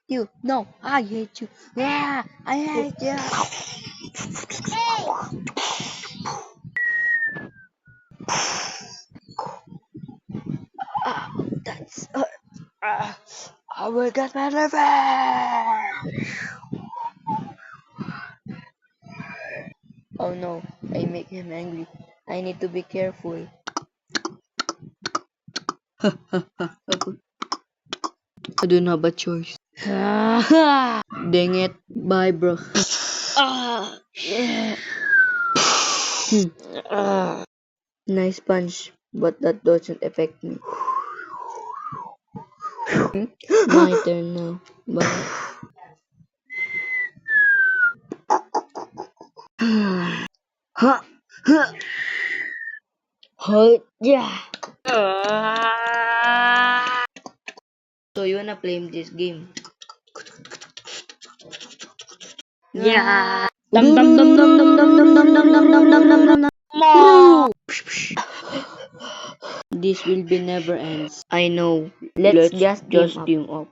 you. No, I hate you. Yeah, I hate you. That's I will get my revenge. Oh no, I make him angry. I need to be careful. I don't have a choice. Dang it. Bye, bro. Yeah. Nice punch, but that doesn't affect me. My turn now. Bye. Ha! Ha! Yeah. So you wanna play this game? Yeah. Dum dum dum dum dum dum dum dum dum dum dum dum dum dum. More. This will be never ends. I know. Let's just team up.